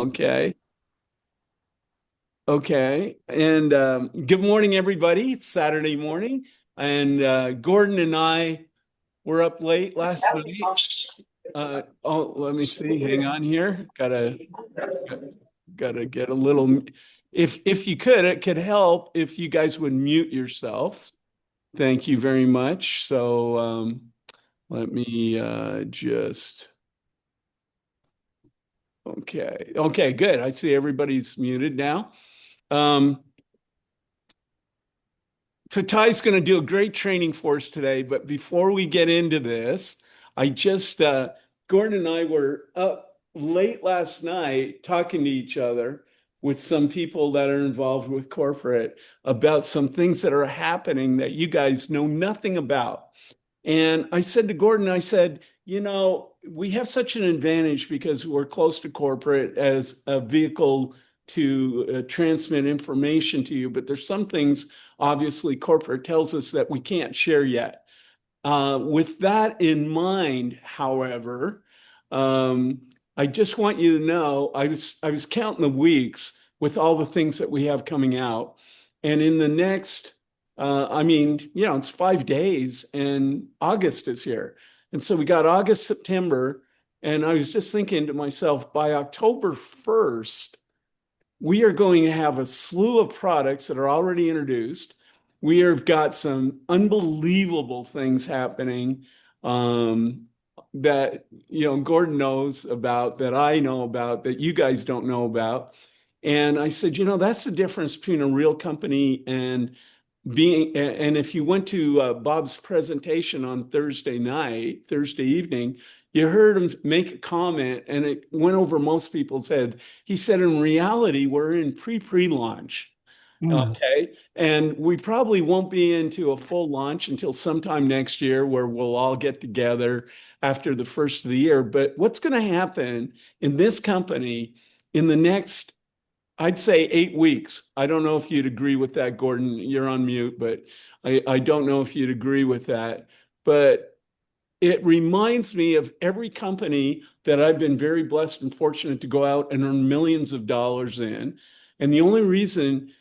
Okay. Okay. And good morning, everybody. It's Saturday morning. And Gordon and I were up late last night. Let me see. Hang on here. Gotta get a little. If you could, it could help if you guys would mute yourselves. Thank you very much. So let me just. Okay. Okay, good. I see everybody's muted now. Um, Fatai's going to do a great training for us today, but before we get into this, I just Gordon and I were up late last night talking to each other with some people that are involved with corporate about some things that are happening that you guys know nothing about. And I said to Gordon, I said, we have such an advantage because we're close to corporate as a vehicle to transmit information to you. But there's some things, obviously, corporate tells us that we can't share yet. With that in mind, however, um, I just want you to know I was counting the weeks with all the things that we have coming out, and in the next, it's 5 days, and August is here, and so we got August, September, and I was just thinking to myself, by October 1st, we are going to have a slew of products that are already introduced. We have got some unbelievable things happening that Gordon knows about, that I know about, that you guys don't know about. And I said, that's the difference between a real company and being. And if you went to Bob's presentation on Thursday evening, you heard him make a comment, and it went over most people's head. He said, in reality, we're in pre-launch. Mm. Okay. And we probably won't be into a full launch until sometime next year where we'll all get together after the first of the year. But what's going to happen in this company in the next, I'd say, 8 weeks? I don't know if you'd agree with that, Gordon. You're on mute, but I don't know if you'd agree with that. But it reminds me of every company that I've been very blessed and fortunate to go out and earn millions of dollars in. And the only reason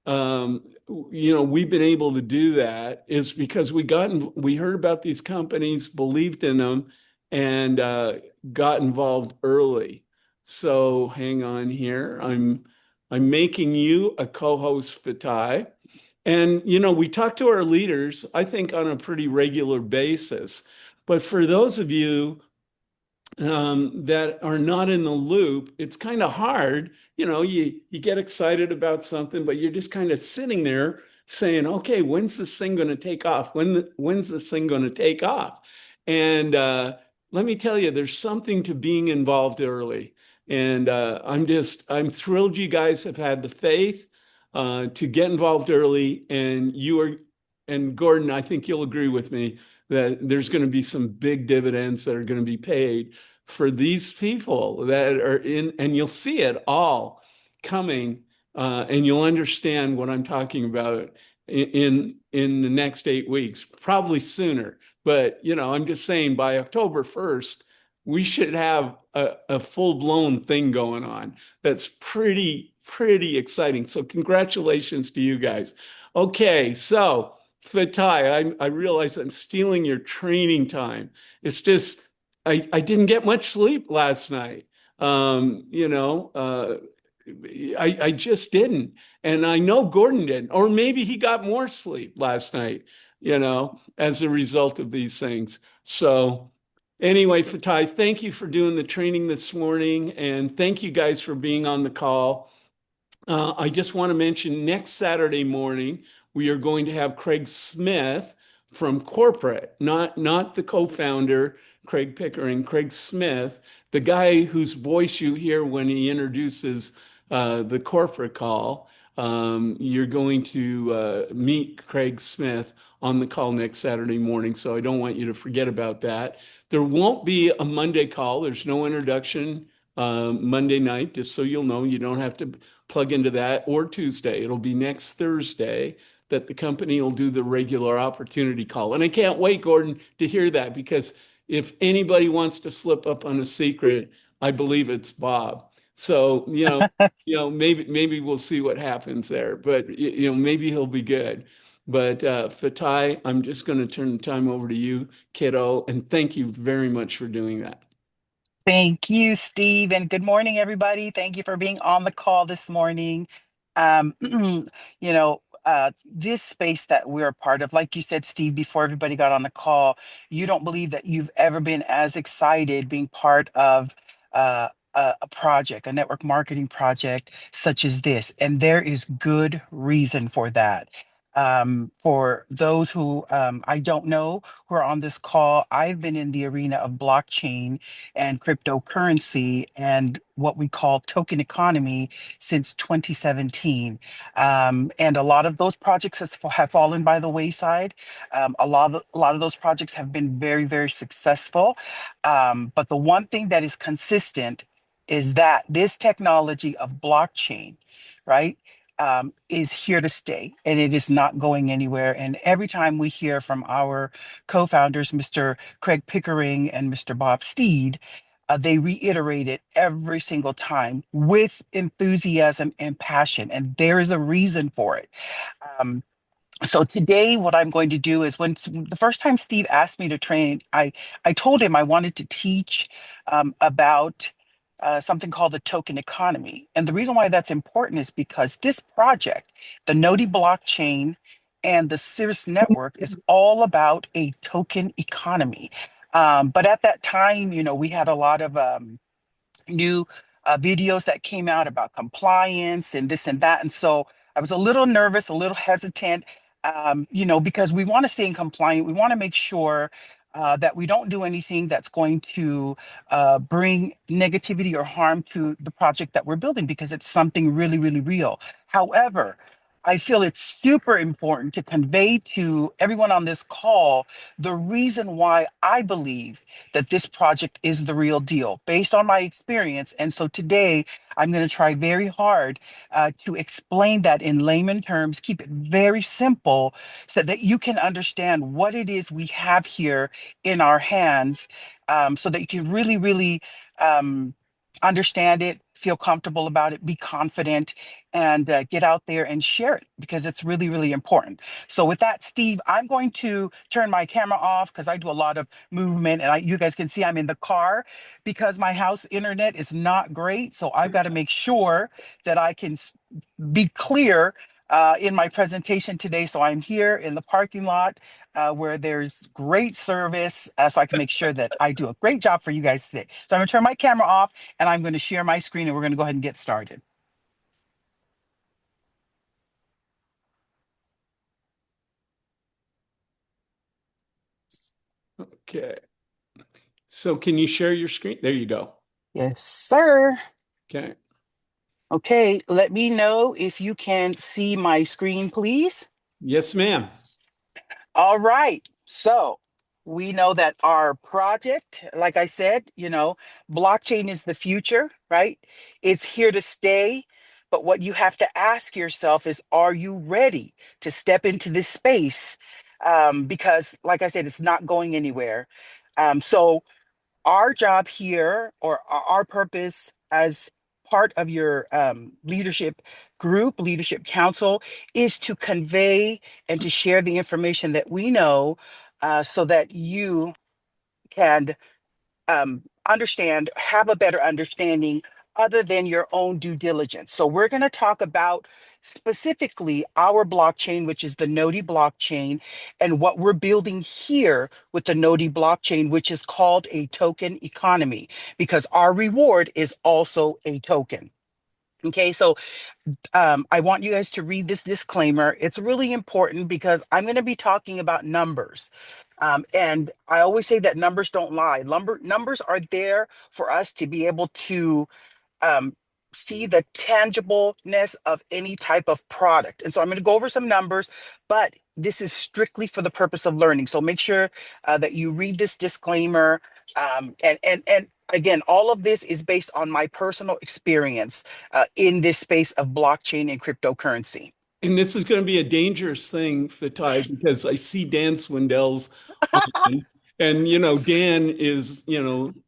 we've been able to do that is because we heard about these companies, believed in them, and got involved early. So hang on here. I'm making you a co-host, Fatai. And we talk to our leaders, I think, on a pretty regular basis. But for those of you that are not in the loop, it's kind of hard. You get excited about something, but you're just kind of sitting there saying, "Okay, when's this thing going to take off? When's this thing going to take off?" And let me tell you, there's something to being involved early. And I'm thrilled you guys have had the faith to get involved early, and Gordon, I think you'll agree with me that there's going to be some big dividends that are going to be paid for these people that are in, and you'll see it all coming, and you'll understand what I'm talking about in the next 8 weeks, probably sooner. But I'm just saying by October 1st, we should have a full-blown thing going on that's pretty exciting. So congratulations to you guys. Okay, so Fatai, I realize I'm stealing your training time. It's just I didn't get much sleep last night. Um, you know, uh, I just didn't. And I know Gordon didn't. Or maybe he got more sleep last night, as a result of these things. So anyway, Fatai, thank you for doing the training this morning. And thank you guys for being on the call. I just want to mention next Saturday morning, we are going to have Craig Smith from corporate, not the co-founder, Craig Pickering, Craig Smith, the guy whose voice you hear when he introduces the corporate call. You're going to meet Craig Smith on the call next Saturday morning, so I don't want you to forget about that. There won't be a Monday call. There's no introduction Monday night, just so you'll know. You don't have to plug into that, or Tuesday. It'll be next Thursday that the company will do the regular opportunity call. And I can't wait, Gordon, to hear that, because if anybody wants to slip up on a secret, I believe it's Bob. So, maybe we'll see what happens there, but maybe he'll be good. But Fatai, I'm just going to turn the time over to you, kiddo, and thank you very much for doing that. Thank you, Steve, and good morning, everybody. Thank you for being on the call this morning. Um, this space that we're a part of, like you said, Steve, before everybody got on the call, you don't believe that you've ever been as excited being part of a project, a network marketing project such as this. And there is good reason for that. For those who I don't know who are on this call, I've been in the arena of blockchain and cryptocurrency and what we call token economy since 2017. And a lot of those projects have fallen by the wayside. A lot of those projects have been very, very successful. But the one thing that is consistent is that this technology of blockchain, right? Is here to stay and it is not going anywhere. And every time we hear from our co-founders, Mr. Craig Pickering and Mr. Bob Steed, they reiterate it every single time with enthusiasm and passion. And there is a reason for it. Um, so today, what I'm going to do is the first time Steve asked me to train, I told him I wanted to teach about something called the token economy. And the reason why that's important is because this project, the GNODI blockchain and the Cirrus network, is all about a token economy. But at that time, we had a lot of new videos that came out about compliance and this and that. And so I was a little nervous, a little hesitant, because we want to stay in compliant. We want to make sure that we don't do anything that's going to bring negativity or harm to the project that we're building because it's something really, really real. However, I feel it's super important to convey to everyone on this call the reason why I believe that this project is the real deal based on my experience. And so today I'm going to try very hard to explain that in layman terms, keep it very simple so that you can understand what it is we have here in our hands, so that you can really, really um, understand it, feel comfortable about it, be confident, and get out there and share it because it's really, really important. So with that, Steve, I'm going to turn my camera off because I do a lot of movement and you guys can see I'm in the car because my house internet is not great. So I've got to make sure that I can be clear in my presentation today. So I'm here in the parking lot where there's great service, so I can make sure that I do a great job for you guys today. So I'm gonna turn my camera off and I'm gonna share my screen and we're gonna go ahead and get started. Okay. So can you share your screen? There you go. Yes, sir. Okay. Okay, let me know if you can see my screen, please. Yes, ma'am. All right. So we know that our project, like I said, blockchain is the future, right? It's here to stay. But what you have to ask yourself is, are you ready to step into this space? Because, like I said, it's not going anywhere. So our job here or our purpose as part of your leadership group, leadership council, is to convey and to share the information that we know so that you can understand, have a better understanding other than your own due diligence. So we're going to talk about specifically our blockchain, which is the GNODI blockchain, and what we're building here with the GNODI blockchain, which is called a token economy, because our reward is also a token. Okay, so I want you guys to read this disclaimer. It's really important because I'm going to be talking about numbers. And I always say that numbers don't lie. Numbers are there for us to be able to um, see the tangibleness of any type of product. And so I'm going to go over some numbers, but this is strictly for the purpose of learning. So make sure that you read this disclaimer. And again, all of this is based on my personal experience in this space of blockchain and cryptocurrency. And this is going to be a dangerous thing, Fatai, because I see Dan Swindell's on. And Dan is,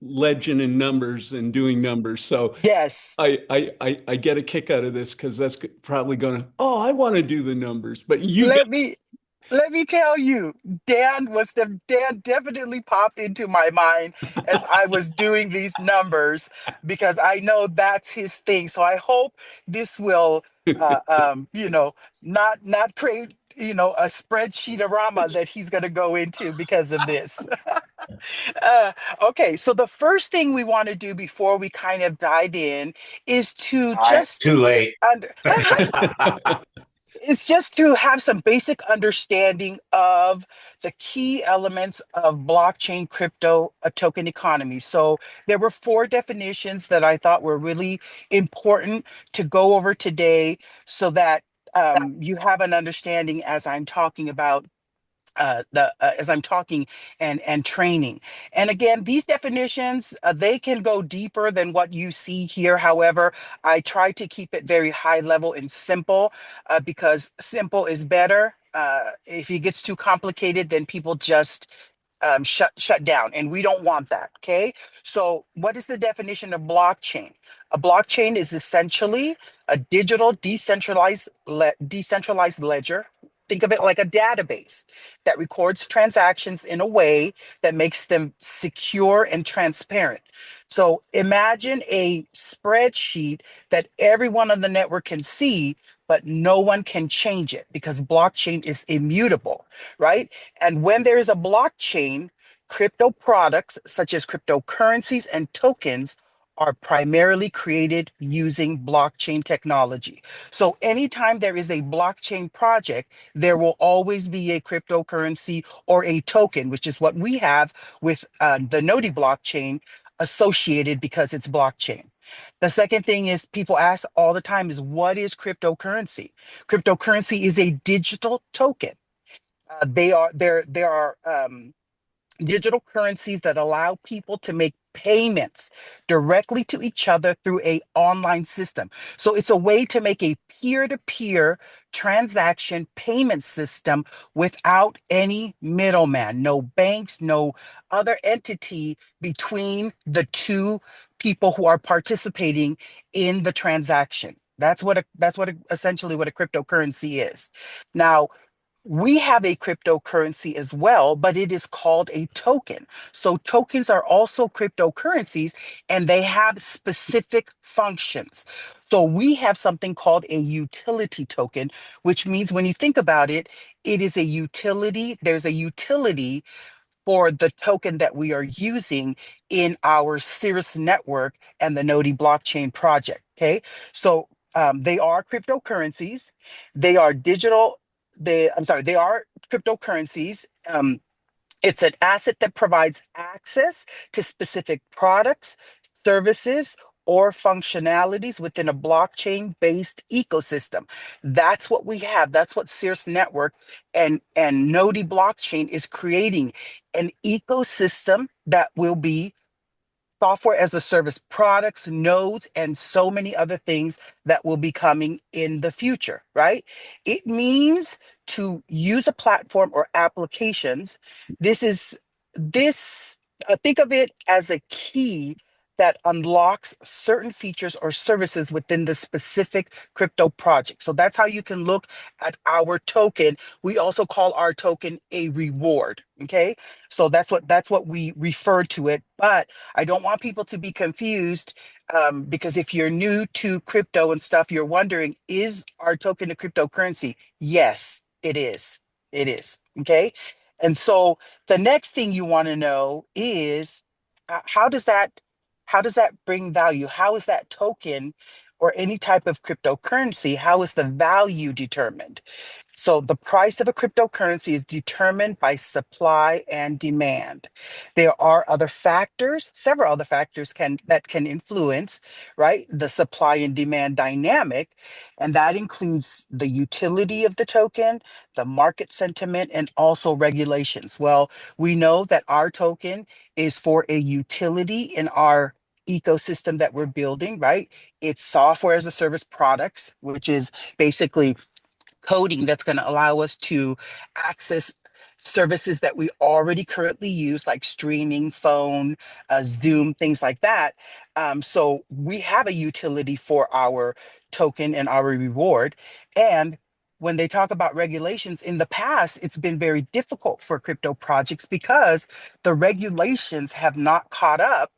legend in numbers and doing numbers. So Yes. I get a kick out of this because that's probably gonna, oh, I want to do the numbers. But you got Let me let me tell you, Dan definitely popped into my mind as I was doing these numbers because I know that's his thing. So I hope this will not create, a spreadsheet-orama that he's gonna go into because of this. Uh, okay, so the first thing we want to do before we kind of dive in is to I just too late. under it's just to have some basic understanding of the key elements of blockchain crypto a token economy. So there were four definitions that I thought were really important to go over today so that you have an understanding as I'm talking about the as I'm talking and training. And again, these definitions they can go deeper than what you see here. However, I try to keep it very high level and simple because simple is better. If it gets too complicated, then people just shut down, and we don't want that. Okay, so what is the definition of blockchain? A blockchain is essentially a digital decentralized ledger. Think of it like a database that records transactions in a way that makes them secure and transparent. So imagine a spreadsheet that everyone on the network can see, but no one can change it because blockchain is immutable, right? And when there is a blockchain, crypto products such as cryptocurrencies and tokens are primarily created using blockchain technology. So anytime there is a blockchain project, there will always be a cryptocurrency or a token, which is what we have with the GNODI blockchain associated because it's blockchain. The second thing is people ask all the time is what is cryptocurrency? Cryptocurrency is a digital token. There are digital currencies that allow people to make payments directly to each other through a online system. So it's a way to make a peer-to-peer transaction payment system without any middleman, no banks, no other entity between the two people who are participating in the transaction. Essentially what a cryptocurrency is. Now, we have a cryptocurrency as well, but it is called a token. So tokens are also cryptocurrencies and they have specific functions. So we have something called a utility token, which means when you think about it, it is a utility. There's a utility for the token that we are using in our Cirrus network and the GNODI blockchain project. Okay. So they are cryptocurrencies. They are digital. They are cryptocurrencies. It's an asset that provides access to specific products, services, or functionalities within a blockchain based ecosystem. That's what we have. That's what Cirrus Network and GNODI Blockchain is creating an ecosystem that will be software as a service products, nodes, and so many other things that will be coming in the future, right? It means to use a platform or applications. This is this, think of it as a key that unlocks certain features or services within the specific crypto project. So that's how you can look at our token. We also call our token a reward. Okay. So that's what we refer to it. But I don't want people to be confused because if you're new to crypto and stuff, you're wondering, is our token a cryptocurrency? Yes, it is. It is. Okay. And so the next thing you want to know is how does that bring value? How is that token or any type of cryptocurrency? How is the value determined? So the price of a cryptocurrency is determined by supply and demand. There are other factors, several other factors that can influence, right, the supply and demand dynamic, and that includes the utility of the token, the market sentiment, and also regulations. Well, we know that our token is for a utility in our ecosystem that we're building, right? It's software as a service products, which is basically coding that's going to allow us to access services that we already currently use, like streaming, phone, Zoom, things like that. So we have a utility for our token and our reward. And when they talk about regulations in the past, it's been very difficult for crypto projects because the regulations have not caught up,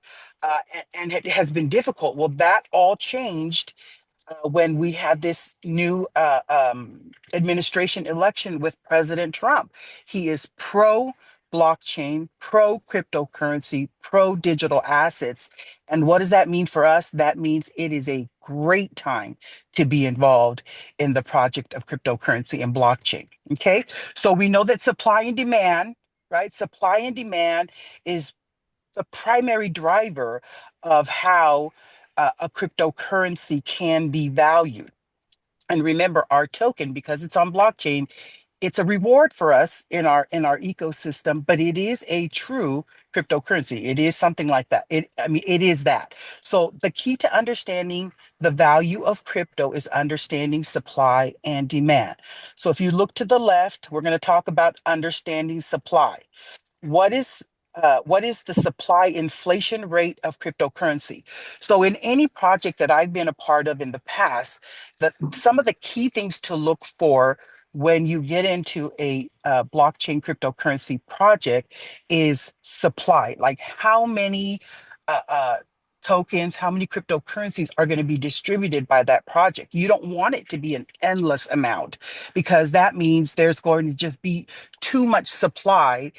and it has been difficult. Well, that all changed when we had this new administration election with President Trump. He is pro blockchain, pro cryptocurrency, pro digital assets. And what does that mean for us? That means it is a great time to be involved in the project of cryptocurrency and blockchain. Okay. So we know that supply and demand, right? Supply and demand is the primary driver of how a cryptocurrency can be valued. And remember, our token, because it's on blockchain, it's a reward for us in our ecosystem, but it is a true cryptocurrency. It is something like that. I mean, it is that. So the key to understanding the value of crypto is understanding supply and demand. So if you look to the left, we're going to talk about understanding supply. What is what is the supply inflation rate of cryptocurrency? So in any project that I've been a part of in the past, some of the key things to look for when you get into a blockchain cryptocurrency project is supply, like how many uh, uh, tokens, how many cryptocurrencies are going to be distributed by that project. You don't want it to be an endless amount because that means there's going to just be too much supply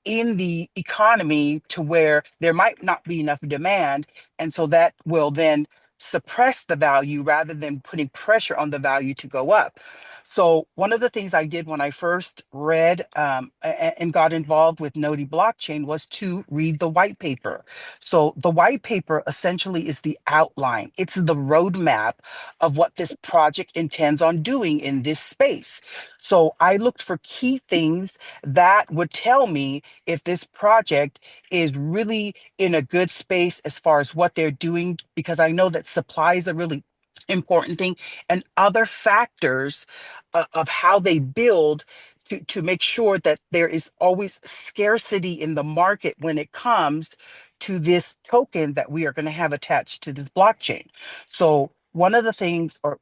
in the economy to where there might not be enough demand. And so that will then suppress the value rather than putting pressure on the value to go up. So one of the things I did when I first read and got involved with GNODI Blockchain was to read the white paper. So the white paper essentially is the outline. It's the roadmap of what this project intends on doing in this space. So I looked for key things that would tell me if this project is really in a good space as far as what they're doing, because I know that supply is a really important thing, and other factors of how they build to make sure that there is always scarcity in the market when it comes to this token that we are going to have attached to this blockchain. So one of the things, or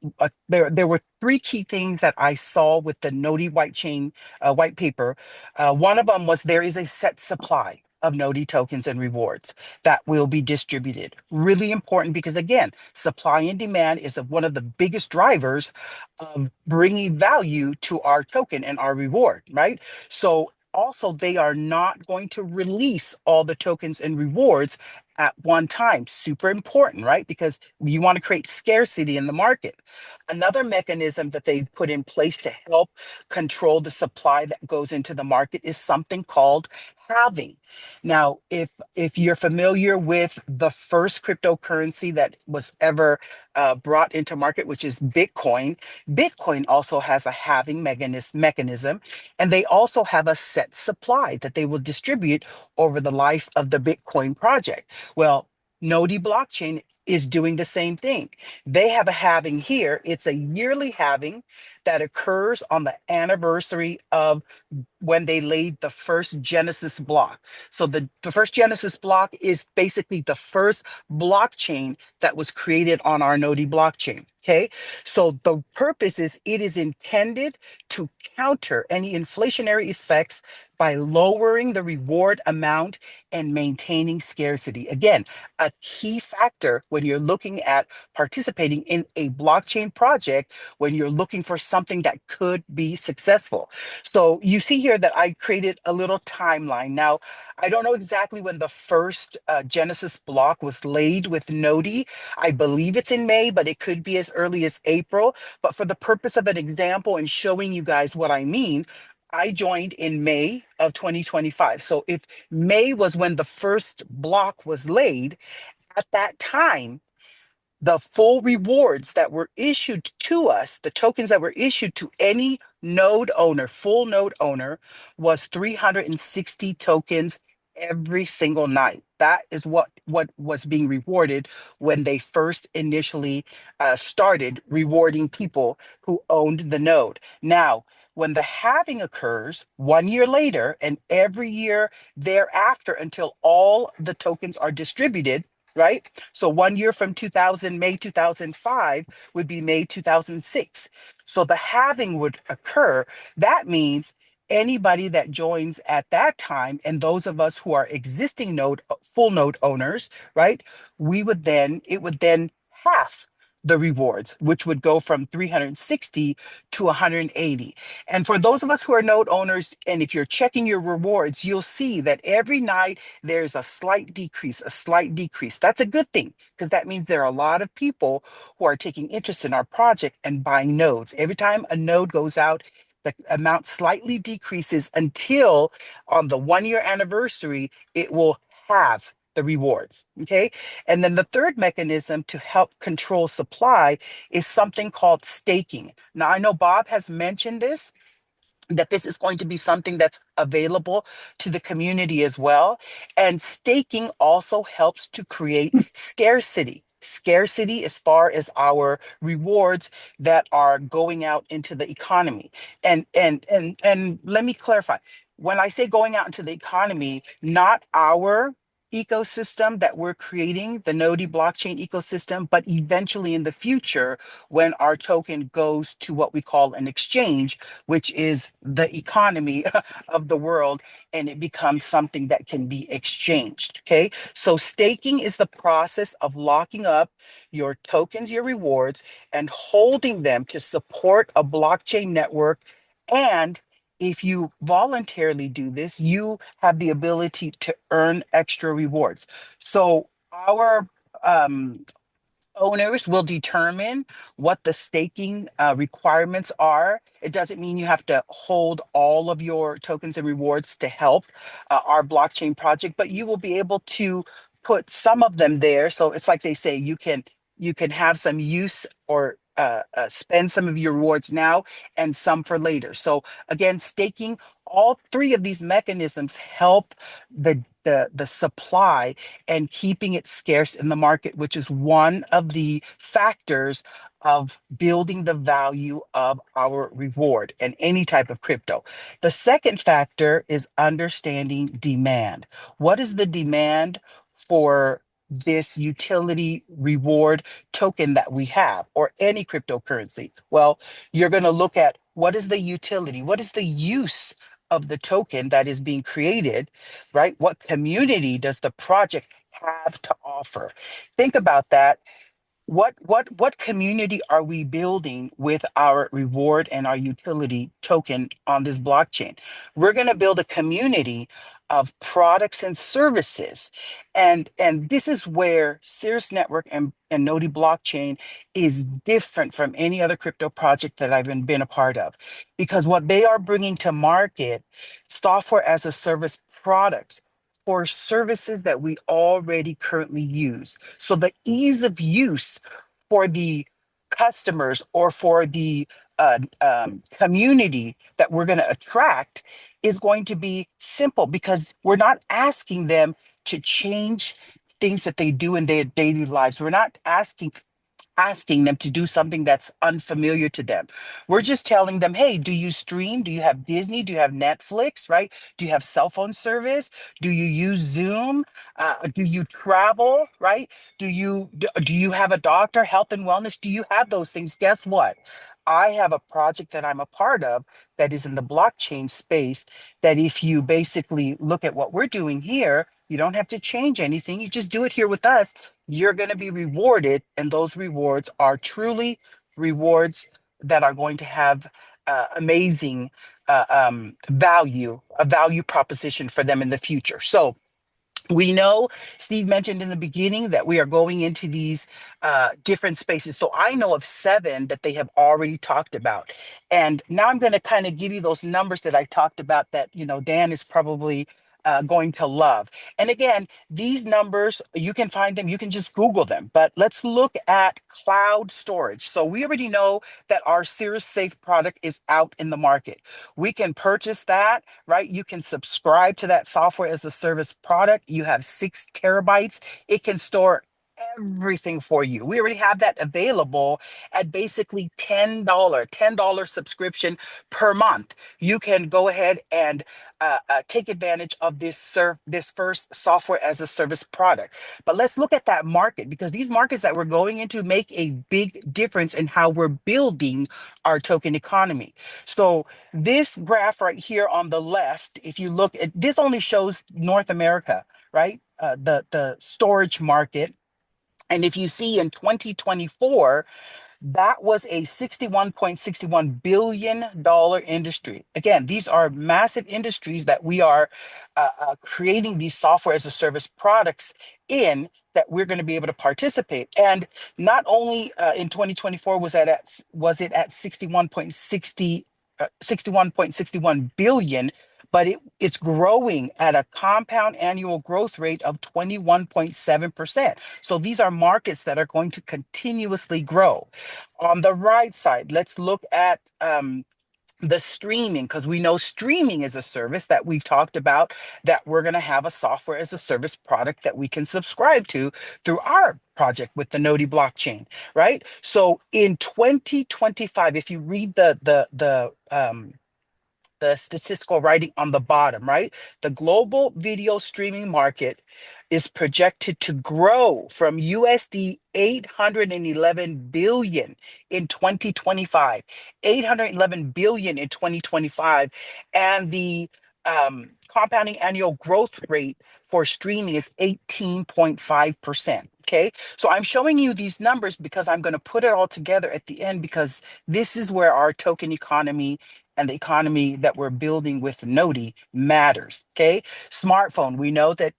there were three key things that I saw with the GNODI white paper. One of them was there is a set supply of GNODI tokens and rewards that will be distributed. Really important because again, supply and demand is one of the biggest drivers of bringing value to our token and our reward, right? So also, they are not going to release all the tokens and rewards at one time. Super important, right? Because you want to create scarcity in the market. Another mechanism that they've put in place to help control the supply that goes into the market is something called halving. Now, if you're familiar with the first cryptocurrency that was ever brought into market, which is Bitcoin, Bitcoin also has a halving mechanism, and they also have a set supply that they will distribute over the life of the Bitcoin project. Well, GNODI Blockchain is doing the same thing. They have a halving here. It's a yearly halving that occurs on the anniversary of when they laid the first Genesis block. So the first Genesis block is basically the first blockchain that was created on our GNODI blockchain. Okay. So the purpose is it is intended to counter any inflationary effects by lowering the reward amount and maintaining scarcity. Again, a key factor when you're looking at participating in a blockchain project, when you're looking for something that could be successful. So you see here that I created a little timeline. Now, I don't know exactly when the first Genesis block was laid with GNODI. I believe it's in May, but it could be as early as April. But for the purpose of an example and showing you guys what I mean, I joined in May of 2025. So if May was when the first block was laid, at that time, the full rewards that were issued to us, the tokens that were issued to any node owner, full node owner, was 360 tokens every single night. That is what was being rewarded when they first initially started rewarding people who owned the node. Now, When the halving occurs 1 year later and every year thereafter until all the tokens are distributed, right? So 1 year from 2000, May 2005 would be May 2006. So the halving would occur. That means anybody that joins at that time and those of us who are existing node full node owners, right? It would then half the rewards, which would go from 360 to 180. And for those of us who are node owners, and if you're checking your rewards, you'll see that every night there's a slight decrease, a slight decrease. That's a good thing because that means there are a lot of people who are taking interest in our project and buying nodes. Every time a node goes out, the amount slightly decreases until on the 1 year anniversary, it will have the rewards. Okay. And then the third mechanism to help control supply is something called staking. Now, I know Bob has mentioned this, that this is going to be something that's available to the community as well. And staking also helps to create scarcity. Scarcity as far as our rewards that are going out into the economy. And let me clarify. When I say going out into the economy, not our ecosystem that we're creating, the GNODI blockchain ecosystem, but eventually in the future, when our token goes to what we call an exchange, which is the economy of the world, and it becomes something that can be exchanged. Okay. So staking is the process of locking up your tokens, your rewards, and holding them to support a blockchain network. And if you voluntarily do this, you have the ability to earn extra rewards. So our owners will determine what the staking requirements are. It doesn't mean you have to hold all of your tokens and rewards to help our blockchain project, but you will be able to put some of them there. So it's like they say, you can have some use or spend some of your rewards now and some for later. So again, staking, all three of these mechanisms help the supply and keeping it scarce in the market, which is one of the factors of building the value of our reward and any type of crypto. The second factor is understanding demand. What is the demand for this utility reward token that we have, or any cryptocurrency? Well, you're going to look at what is the utility, what is the use of the token that is being created, right? What community does the project have to offer? Think about that. What community are we building with our reward and our utility token on this blockchain? We're going to build a community of products and services. And this is where Cirrus Network and GNODI Blockchain is different from any other crypto project that I've been a part of. Because what they are bringing to market, software as a service products for services that we already currently use. So the ease of use for the customers or for the community that we're going to attract is going to be simple because we're not asking them to change things that they do in their daily lives. We're not asking them to do something that's unfamiliar to them. We're just telling them, hey, do you stream? Do you have Disney? Do you have Netflix? Right? Do you have cell phone service? Do you use Zoom? Do you travel? Right? Do you have a doctor, health and wellness? Do you have those things? Guess what? I have a project that I'm a part of that is in the blockchain space. That if you basically look at what we're doing here, you don't have to change anything. You just do it here with us, you're going to be rewarded, and those rewards are truly rewards that are going to have amazing value, a value proposition for them in the future. So we know Steve mentioned in the beginning that we are going into these different spaces. So I know of seven that they have already talked about. And now I'm going to kind of give you those numbers that I talked about that, Dan is probably going to love. And again, these numbers, you can find them, you can just Google them. But let's look at cloud storage. So we already know that our Cirrus Safe product is out in the market. We can purchase that, right? You can subscribe to that software as a service product. You have 6 terabytes. It can store everything for you. We already have that available at basically $10 subscription per month. You can go ahead and take advantage of this first software as a service product. But let's look at that market, because these markets that we're going into make a big difference in how we're building our token economy. So this graph right here on the left, if you look at this, only shows North America, right? The storage market. And if you see in 2024, that was a $61.61 billion industry. Again, these are massive industries that we are creating these software as a service products in, that we're going to be able to participate. And not only in 2024 was it at 61.61 billion, but it's growing at a compound annual growth rate of 21.7%. So these are markets that are going to continuously grow. On the right side, let's look at the streaming, because we know streaming is a service that we've talked about, that we're going to have a software as a service product that we can subscribe to through our project with the GNODI blockchain, right? So in 2025, if you read the statistical writing on the bottom, right? The global video streaming market is projected to grow from USD 811 billion in 2025, 811 billion in 2025, and the compounding annual growth rate for streaming is 18.5%. Okay, so I'm showing you these numbers because I'm going to put it all together at the end, because this is where our token economy and the economy that we're building with GNODI matters. Okay, smartphone. We know that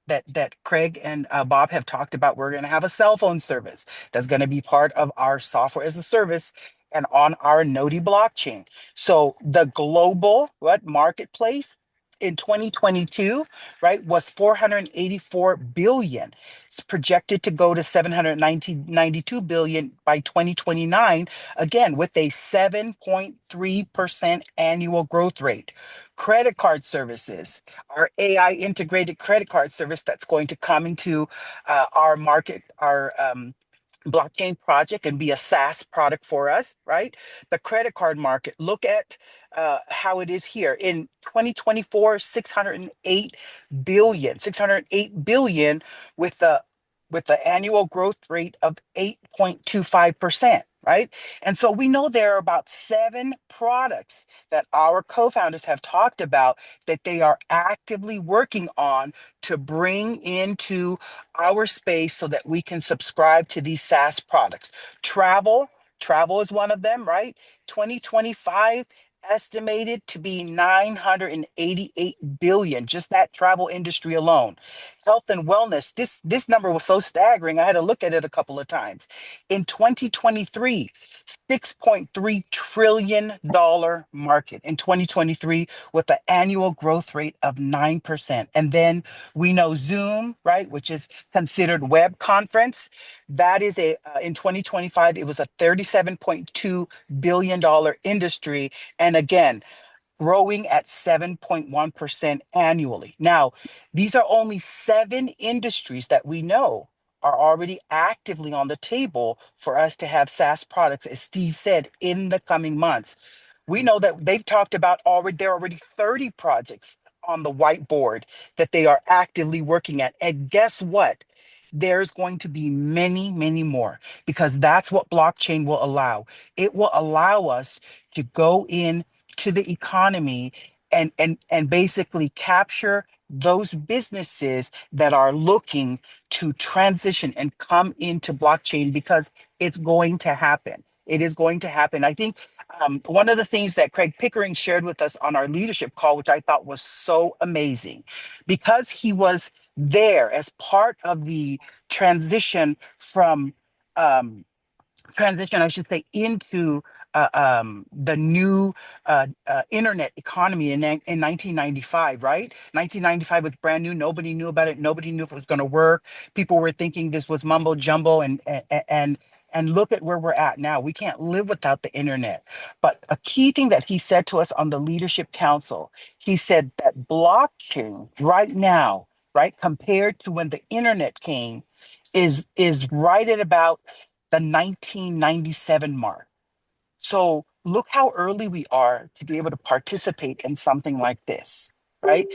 Craig and Bob have talked about. We're going to have a cell phone service that's going to be part of our software as a service and on our GNODI blockchain. So the global marketplace in 2022, right, was 484 billion. It's projected to go to 792 billion by 2029, again with a 7.3% annual growth rate. Credit card services, our AI integrated credit card service that's going to come into our market, our blockchain project, and be a SaaS product for us, right? The credit card market, look at how it is here. In 2024, 608 billion with the annual growth rate of 8.25%, right? And so we know there are about 7 products that our co-founders have talked about that they are actively working on to bring into our space so that we can subscribe to these SaaS products. Travel is one of them, right? 2025 estimated to be 988 billion, just that travel industry alone. Health and wellness, this number was so staggering, I had to look at it a couple of times. In 2023, $6.3 trillion market in 2023, with an annual growth rate of 9%. And then we know Zoom, right, which is considered web conference. That is in 2025, it was a $37.2 billion industry. And again, growing at 7.1% annually. Now, these are only 7 industries that we know are already actively on the table for us to have SaaS products, as Steve said, in the coming months. We know that they've talked about there are already 30 projects on the whiteboard that they are actively working at. And guess what? There's going to be many, many more, because that's what blockchain will allow. It will allow us to go in to the economy and basically capture those businesses that are looking to transition and come into blockchain, because it's going to happen. It is going to happen. I think one of the things that Craig Pickering shared with us on our leadership call, which I thought was so amazing, because he was there as part of the transition from I should say, into the new internet economy in 1995, right? 1995 was brand new. Nobody knew about it. Nobody knew if it was going to work. People were thinking this was mumbo jumbo, and look at where we're at now. We can't live without the internet. But a key thing that he said to us on the Leadership Council, he said that blockchain right now, right, compared to when the internet came, is right at about the 1997 mark. So look how early we are to be able to participate in something like this, right?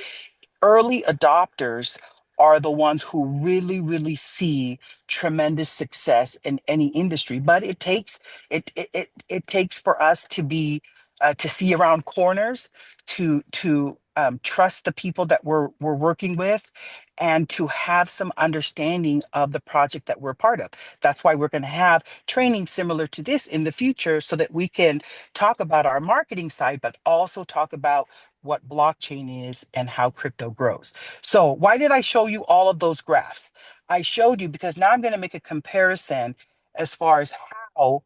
Early adopters are the ones who really see tremendous success in any industry, but it takes for us to be to see around corners, to trust the people that we're working with, and to have some understanding of the project that we're part of. That's why we're going to have training similar to this in the future, so that we can talk about our marketing side, but also talk about what blockchain is and how crypto grows. So why did I show you all of those graphs? I showed you because now I'm going to make a comparison as far as how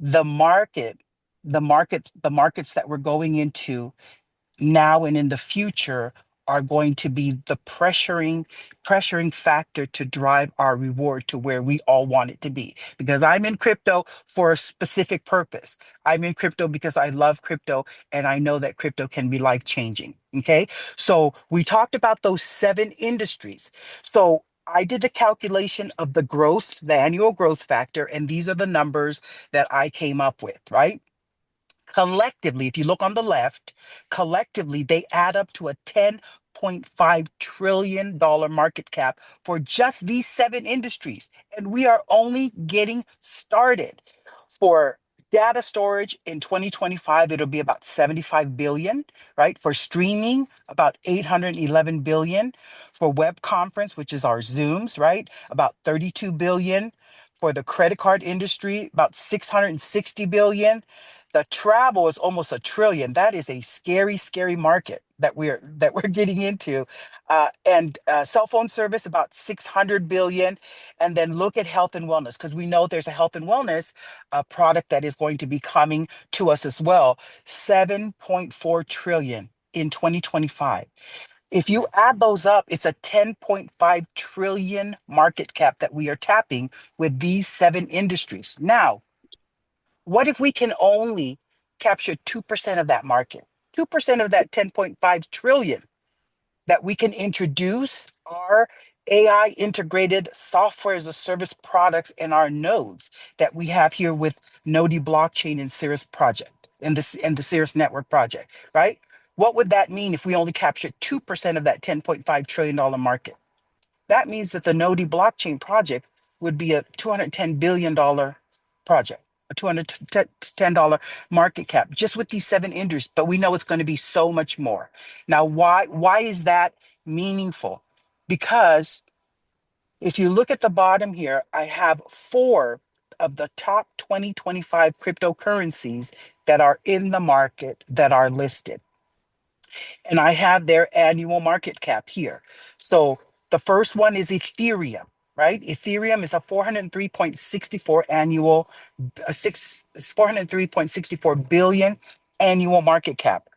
the market, the markets that we're going into now and in the future are going to be the pressuring factor to drive our reward to where we all want it to be. Because I'm in crypto for a specific purpose. I'm in crypto because I love crypto and I know that crypto can be life changing. Okay, so we talked about those 7 industries. So I did the calculation of the growth, the annual growth factor, and these are the numbers that I came up with, right? Collectively, if you look on the left, collectively, they add up to a $10.5 trillion market cap for just these 7 industries. And we are only getting started. For data storage in 2025, it'll be about 75 billion, right? For streaming, about 811 billion. For web conference, which is our Zooms, right? About 32 billion. For the credit card industry, about 660 billion. The travel is almost a trillion. That is a scary market that we're getting into. And cell phone service about 600 billion. And then look at health and wellness, because we know there's a health and wellness product that is going to be coming to us as well. 7.4 trillion in 2025. If you add those up, it's a 10.5 trillion market cap that we are tapping with these 7 industries. Now, what if we can only capture 2% of that market? 2% of that 10.5 trillion, that we can introduce our AI integrated software as a service products and our nodes that we have here with GNODI Blockchain and Cirrus project and the Cirrus Network project, right? What would that mean if we only captured 2% of that $10.5 trillion market? That means that the GNODI blockchain project would be a $210 billion project, a $210 market cap, just with these 7 industries. But we know it's going to be so much more. Now, why is that meaningful? Because if you look at the bottom here, I have 4 of the top 2025 cryptocurrencies that are in the market that are listed, and I have their annual market cap here. So the first one is Ethereum, right? Ethereum is a 403.64 annual, 403.64 billion annual market cap.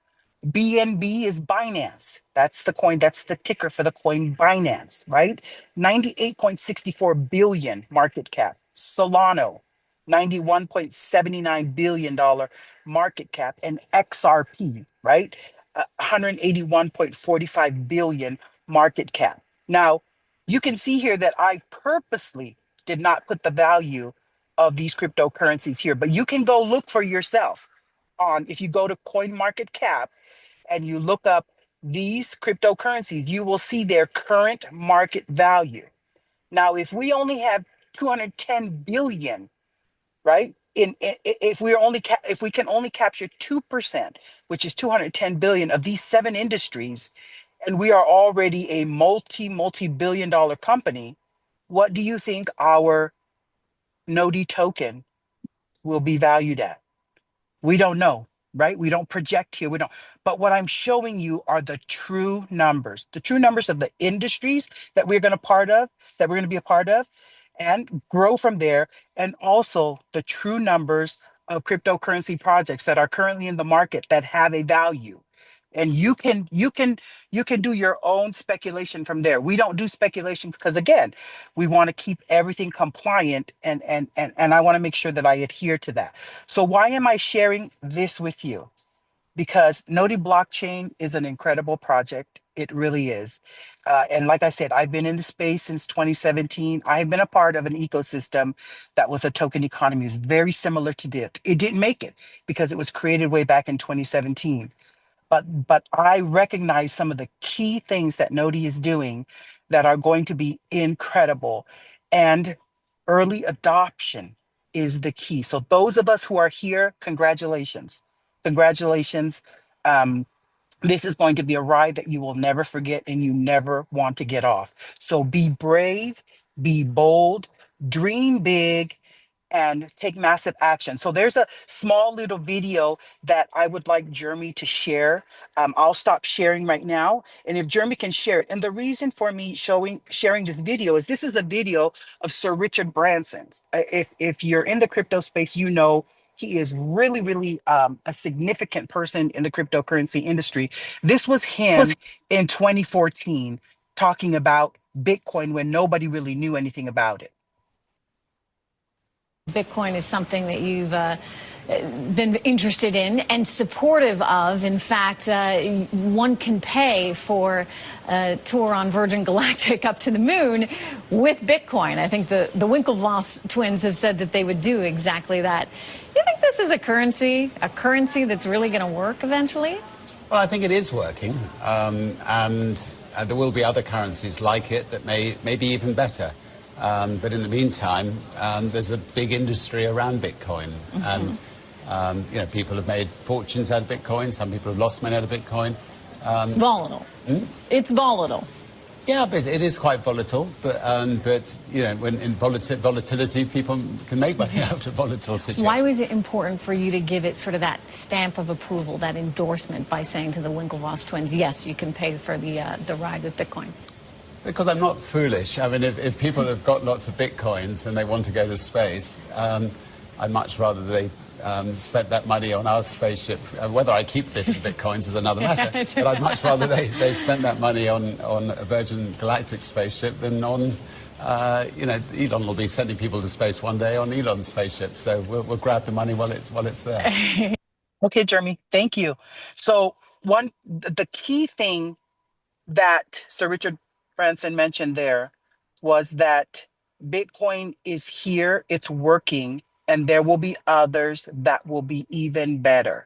BNB is Binance. That's the coin, that's the ticker for the coin Binance, right? 98.64 billion market cap. Solano, $91.79 billion market cap. And XRP, right? 181.45 billion market cap. Now, you can see here that I purposely did not put the value of these cryptocurrencies here, but you can go look for yourself on, if you go to coin market cap and you look up these cryptocurrencies, you will see their current market value. Now, if we only have 210 billion, right? If we're only if we can only capture 2%, which is 210 billion of these 7 industries, and we are already a multi-billion dollar company, what do you think our Nodi token will be valued at? We don't know, right? We don't project here. We don't. But what I'm showing you are the true numbers of the industries that we're going to part of, that we're going to be a part of, and grow from there. And also the true numbers of cryptocurrency projects that are currently in the market that have a value. And you can do your own speculation from there. We don't do speculation because, again, we want to keep everything compliant, and I want to make sure that I adhere to that. So why am I sharing this with you? because GNODI Blockchain is an incredible project. It really is. And like I said, I've been in the space since 2017. I've been a part of an ecosystem that was a token economy. It was very similar to this. It didn't make it because it was created way back in 2017. But I recognize some of the key things that Nodi is doing that are going to be incredible. And early adoption is the key. So those of us who are here, congratulations. Congratulations. Um, this is going to be a ride that you will never forget and you never want to get off. So be brave, be bold, dream big, and take massive action. So there's a small little video that I would like Jeremy to share. I'll stop sharing right now. And if Jeremy can share it. And the reason for me sharing this video is this is a video of Sir Richard Branson. If you're in the crypto space, you know he is really, really a significant person in the cryptocurrency industry. This was him in 2014 talking about Bitcoin when nobody really knew anything about it. Bitcoin is something that you've been interested in and supportive of. In fact, one can pay for a tour on Virgin Galactic up to the moon with Bitcoin. I think the Winklevoss twins have said that they would do exactly that. You think this is a currency that's really going to work eventually? Well, I think it is working, and there will be other currencies like it that may be even better. But in the meantime, there's a big industry around Bitcoin, and you know, people have made fortunes out of Bitcoin. Some people have lost money out of Bitcoin. It's volatile. It's volatile. Yeah, but it is quite volatile. But you know, when in volatility, people can make money out of volatile situations. Why was it important for you to give it sort of that stamp of approval, that endorsement, by saying to the Winklevoss twins, yes, you can pay for the ride with Bitcoin? Because I'm not foolish. I mean, if people have got lots of Bitcoins and they want to go to space, I'd much rather they spent that money on our spaceship. Whether I keep it in Bitcoins is another matter. But I'd much rather they spent that money on a Virgin Galactic spaceship than on, you know, Elon will be sending people to space one day on Elon's spaceship. So we'll grab the money while it's there. Okay, Jeremy, thank you. So the key thing that Sir Richard Branson mentioned there was that Bitcoin is here, it's working, and there will be others that will be even better.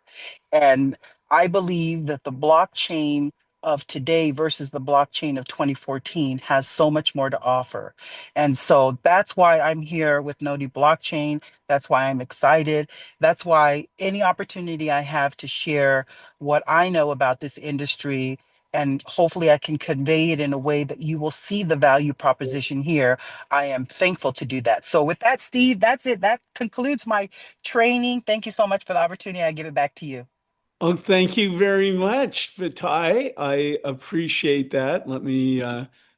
And I believe that the blockchain of today versus the blockchain of 2014 has so much more to offer. And so that's why I'm here with GNODI Blockchain. That's why I'm excited. That's why any opportunity I have to share what I know about this industry, and hopefully I can convey it in a way that you will see the value proposition here, I am thankful to do that. So with that, Steve, that's it. That concludes my training. Thank you so much for the opportunity. I give it back to you. Oh, thank you very much, Fatai. I appreciate that. Let me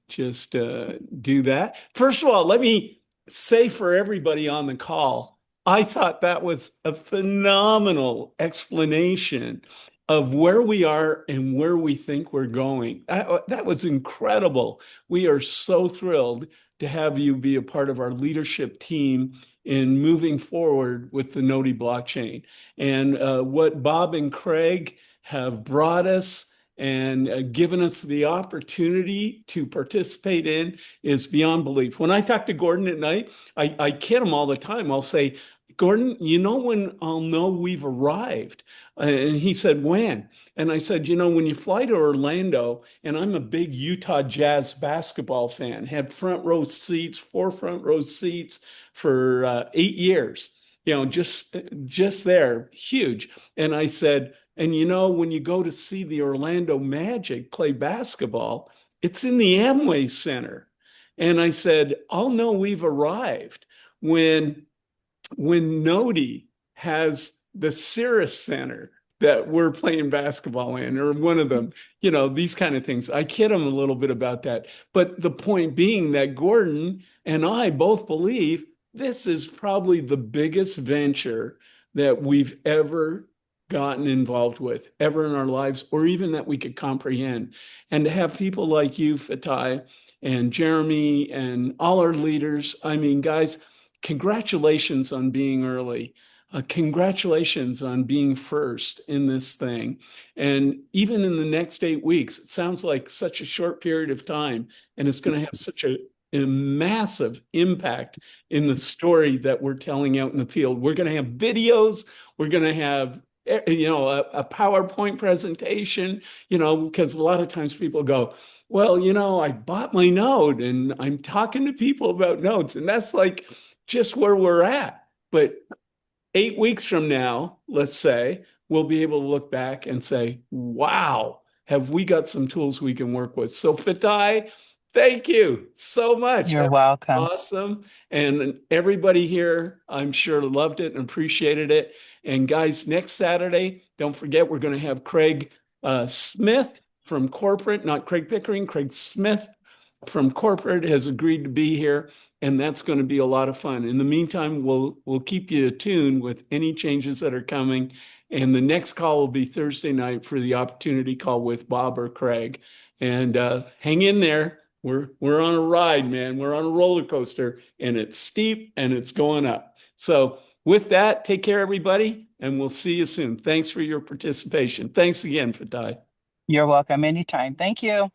just do that. First of all, let me say for everybody on the call, I thought that was a phenomenal explanation of where we are and where we think we're going. That was incredible. We are so thrilled to have you be a part of our leadership team in moving forward with the GNODI blockchain. And what Bob and Craig have brought us and given us the opportunity to participate in is beyond belief. When I talk to Gordon at night, I kid him all the time. I'll say, Gordon, you know when I'll know we've arrived? And he said, when? And I said, you know, when you fly to Orlando, and I'm a big Utah Jazz basketball fan, had front row seats, 4 front row seats for 8 years, you know, just there, huge. And I said, and you know, when you go to see the Orlando Magic play basketball, it's in the Amway Center. And I said, I'll know we've arrived when GNODI has the Cirrus Center that we're playing basketball in, or one of them, you know, these kind of things. I kid him a little bit about that. But the point being that Gordon and I both believe this is probably the biggest venture that we've ever gotten involved with, ever in our lives, or even that we could comprehend. And to have people like you, Fatai, and Jeremy, and all our leaders, I mean, guys, congratulations on being early. Congratulations on being first in this thing. And even in the next 8 weeks, it sounds like such a short period of time, and it's going to have such a massive impact in the story that we're telling out in the field. We're going to have videos, we're going to have a PowerPoint presentation, because a lot of times people go, well, I bought my node and I'm talking to people about nodes, and that's like just where we're at. But 8 weeks from now, let's say, we'll be able to look back and say, wow, have we got some tools we can work with? So Fatai, thank you so much. You're That was welcome. awesome. And everybody here, I'm sure, loved it and appreciated it. And guys, next Saturday, don't forget, we're going to have Craig Smith from corporate, not Craig Pickering, Craig Smith from corporate has agreed to be here, and that's going to be a lot of fun. In the meantime, we'll keep you attuned with any changes that are coming. And the next call will be Thursday night for the opportunity call with Bob or Craig. And hang in there. We're on a ride, man. We're on a roller coaster, and it's steep and it's going up. So with that, take care, everybody, and we'll see you soon. Thanks for your participation. Thanks again, Fatai. You're welcome anytime. Thank you.